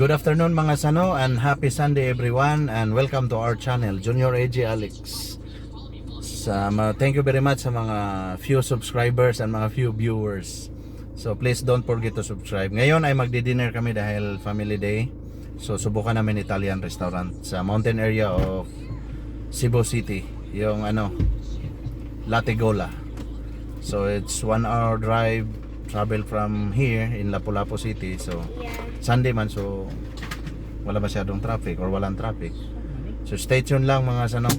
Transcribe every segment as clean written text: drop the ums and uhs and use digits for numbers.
Good afternoon mga sano and happy Sunday everyone and welcome to our channel Junior AJ Alex. Thank you very much sa mga few subscribers and mga few viewers. So please don't forget to subscribe. Ngayon ay magdi-dinner kami dahil family day. So subukan namin Italian restaurant sa mountain area of Cebu City, yung Latigola. So it's 1 hour drive travel from here in Lapu-Lapu City. So Sunday man, so wala masyadong traffic or walang traffic. So stay tuned lang mga sano.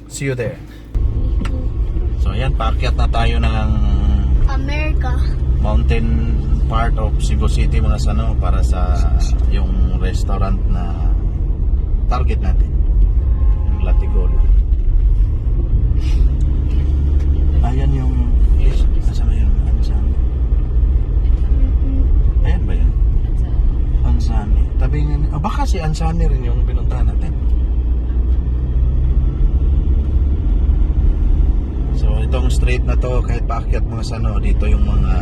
See you there. So ayan, paakyat na tayo ng America. mountain part of Cebu City mga sano para sa yung restaurant na target natin, yung Latigola. Ayan yung list. Asa na yung Ansan? Ayan ba yan? Ansani. Tabi nga, baka si Ansani rin yung pinuntahan natin. So itong street na to, kahit paakyat mga sano, dito yung mga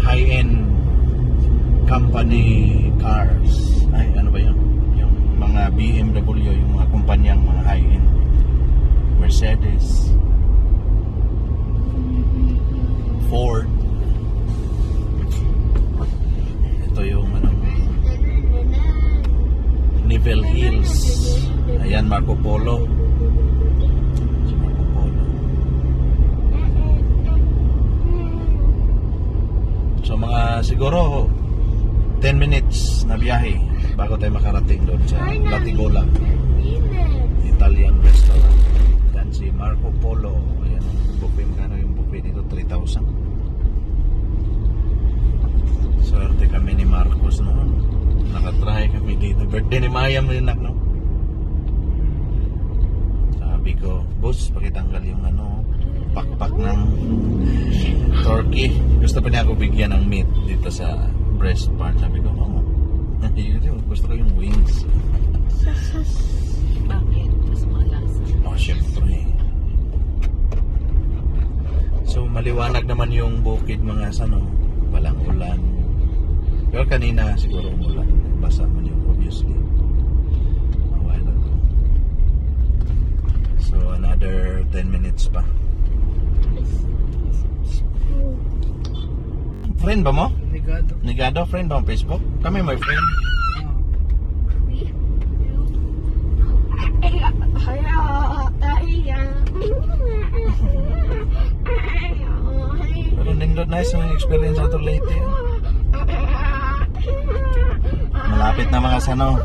high-end company cars. Ay, ano ba yun? Yung mga BMW, yung mga kumpanyang mga high-end. Mercedes, Ford. Ito yung Nivel Hills. Ayan, Marco Polo. So mga siguro 10 minutes na biyahe bago tayo makarating doon sa Latigola Italian restaurant. Yan si Marco Polo. Ayan, buffet, magkano yung buffet dito? 3,000. Swerte kami ni Marcos noon. Nakatry kami dito. Birthday ni Mayam rin no? Sabi ko, boss, pakitanggal yung pakpak ng turkey. Gusto pa niya ako bigyan ng meat dito sa breast part. Sabi ko, gusto ko yung wings. Bakit? Mas malasa. Oh, syempre. So, maliwanag naman yung bukid mga sano. Walang ulan. Pero kanina siguro umulan. Basa man yung obviously. A while ago. So, another 10 minutes pa. Friend ba mo? Nigado. Nigado, friend ba mo Facebook? Kami may friend. Pero nindot na yung experience ato lately. Malapit na mga sano.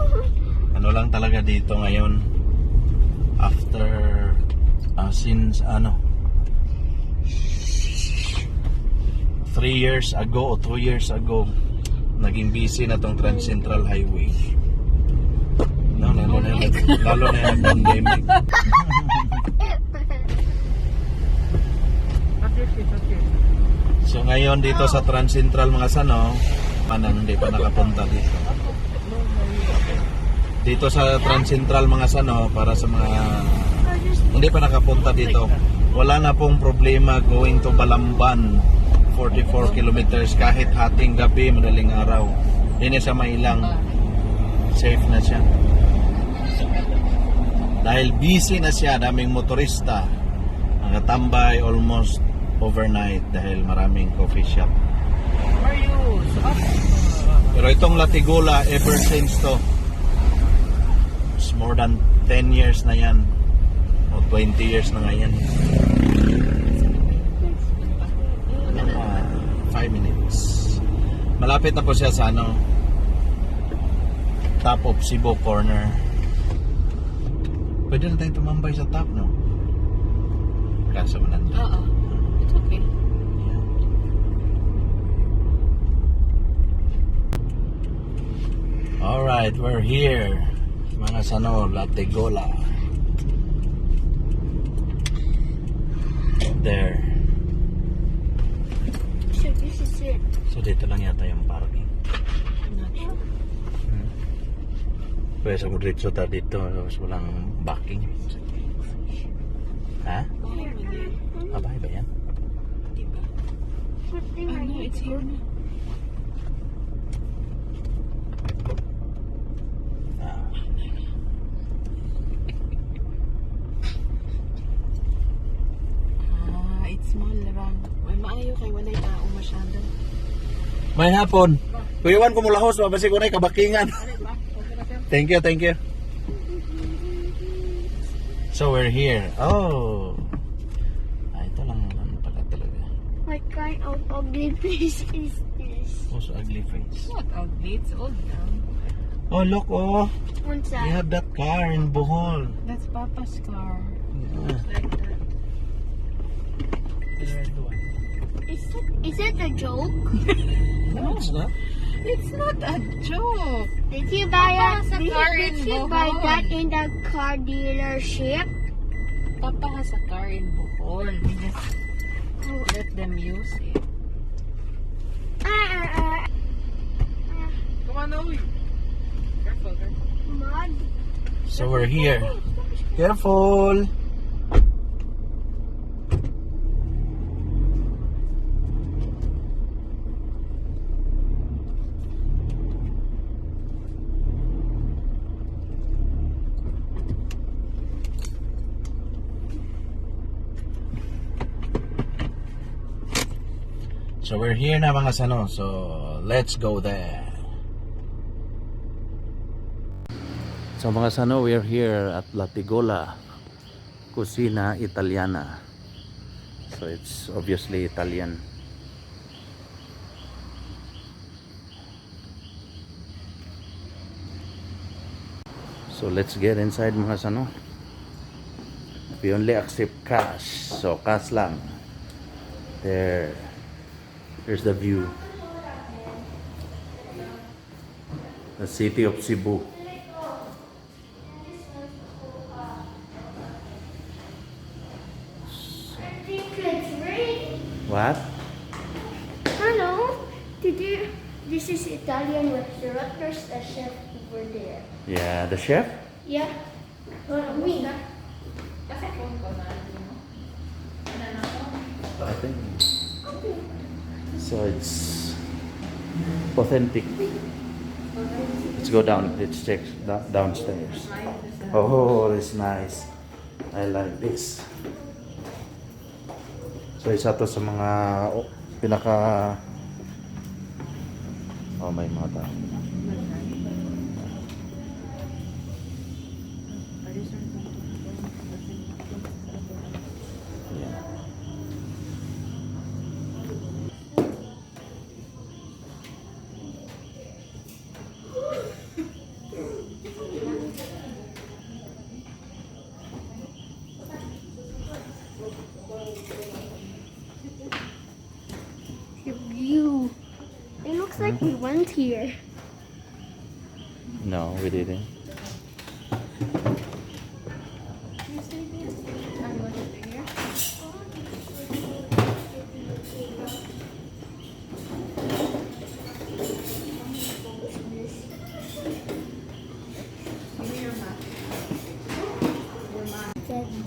Ano lang talaga dito ngayon. After since 3 years ago o 2 years ago, naging busy na tong Trans Central Highway. No, lalo na yung pandemic. So ngayon dito sa Trans Central mga sano, manang hindi pa nakapunta dito. Dito sa Trans Central mga sano, para sa mga hindi pa nakapunta dito, wala na pong problema going to Balamban. 44 kilometers kahit hating gabi, madaling araw. Hindi sa mailang. Safe na siya. Dahil busy na siya, daming motorista. Nakatambay almost overnight dahil maraming coffee shop. Pero itong Latigola, ever since to, it's more than 10 years na yan. O 20 years na nga yan. 5 minutes. Malapit na po siya sa top of Cebu corner. Pwede na tayong tumambay sa top, no? Kaso mo nandun. Oo. It's okay. Yeah. Alright, we're here. Mga sano, Latigola. There. This is it. So dito lang yata yung parking. I'm not sure. Pwede sa Mudritso ta dito, tapos walang backing. Ha? Bahay mo din. Abay ba yan? Diba? Something Oh, I no, need it's to here na. Ah. It's small lang. May maayo kay walay tao masyado. May hapon. Kuyawan ko mula host, mabasi ko na kabakingan. Thank you, thank you. So we're here. Oh. Ito lang naman pala talaga. What kind of ugly face is this? Oh, so ugly face. It's not ugly, it's old now. Oh, look, oh. What's We that? have that car in Bohol. That's Papa's car. Yeah. Like that. Is it a joke? No, it's not. It's not a joke. Did you buy Papa has a did, car did in you buy Bohol. that in the car dealership? Papa has a car in Bohol. We just let them use it. Come on, Owie. Careful, careful. Mud. So we're here. Careful. So we're here na mga sano. So let's go there. So mga sano, we're here at Latigola Cucina Italiana. So it's obviously Italian. So let's get inside mga sano. We only accept cash. So cash lang. There. Here's the view. The city of Cebu. I think it's raining. What? Hello. This is Italian restaurant. There's a chef over there. Yeah, the chef? Yeah. Me. Kasi phone ko na, I think. So it's authentic. Let's go down. Let's check downstairs. Oh, it's nice. I like this. So isa to sa mga pinaka may mga tao. Yeah. The view. It looks like we went here. No, we didn't.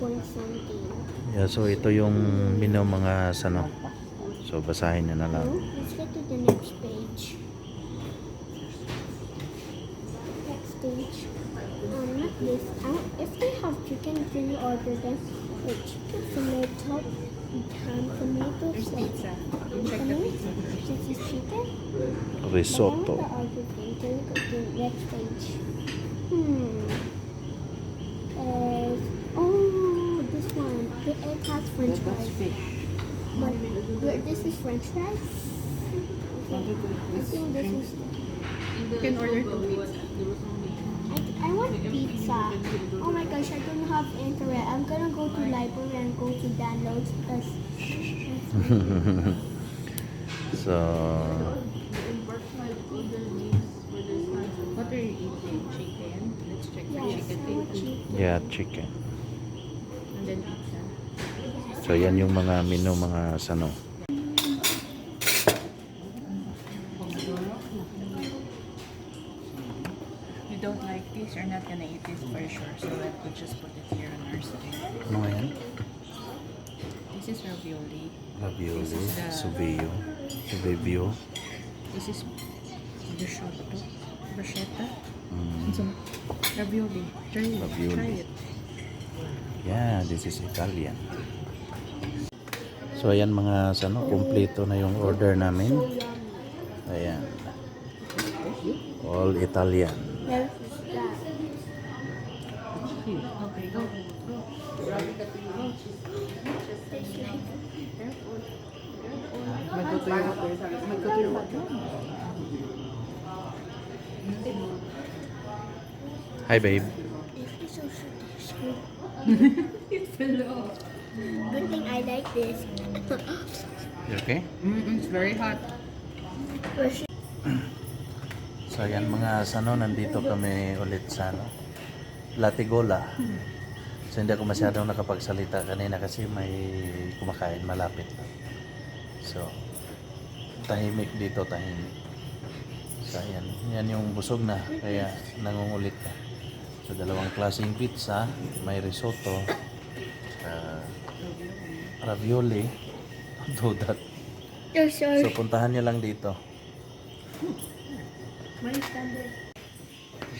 Point something. Yeah, so ito yung menu mga sano. So basahin niyo na lang. Let's get to the next page. Next page. Not this. If they have chicken, can you order them? With chicken fillet top, ham, tomato, There's sauce. pizza. You check the pizza. This is chicken. Risotto. I want the order thing. Can we go to the next page? Oh, this one. The egg has French That's fries. fish. But this is French fries. I think this is. You can order two pizza. I want pizza. Oh my gosh, I don't have internet. I'm gonna go to library and go to downloads because. So What are you eating? Chicken? Let's check for Yes, chicken. I want chicken. yeah, chicken. And then pizza. So yan yung mga menu mga sano. You don't like this, you're not gonna eat this for sure. So we'll just put it here on our side. Ano nga yan? ravioli. Ravioli, This is the- subio, subibio. This is bruschetta. Bruschetta. Mm. Ravioli. Try it. Ravioli. Try it. Yeah, this is Italian. So ayan mga sano, kumpleto na yung order namin. Ayan. All Italian. There's that. Okay, go. Magtutuyo ka. Hi babe. This is so sweet. It fell off. Good thing I like this. You okay? It's very hot. So ayan mga sano, nandito kami ulit sa ano, Latigola. So hindi ako masyadong nakapagsalita kanina kasi may kumakain malapit lang. So tahimik dito, tahimik. So ayan, yan yung busog na kaya nangungulit na. So dalawang klaseng pizza, may risotto, ravioli, do that. Oh, sorry. So puntahan nyo lang dito.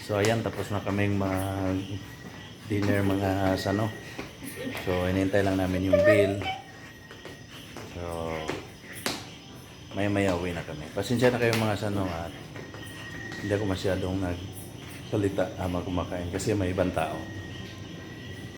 So ayan, tapos na kaming mag-dinner mga sano. So inintay lang namin yung bill. So maya-maya uwi na kami. Pasensya na kayo mga sano at hindi ako masyadong nagsalita habang kumakain kasi may ibang tao.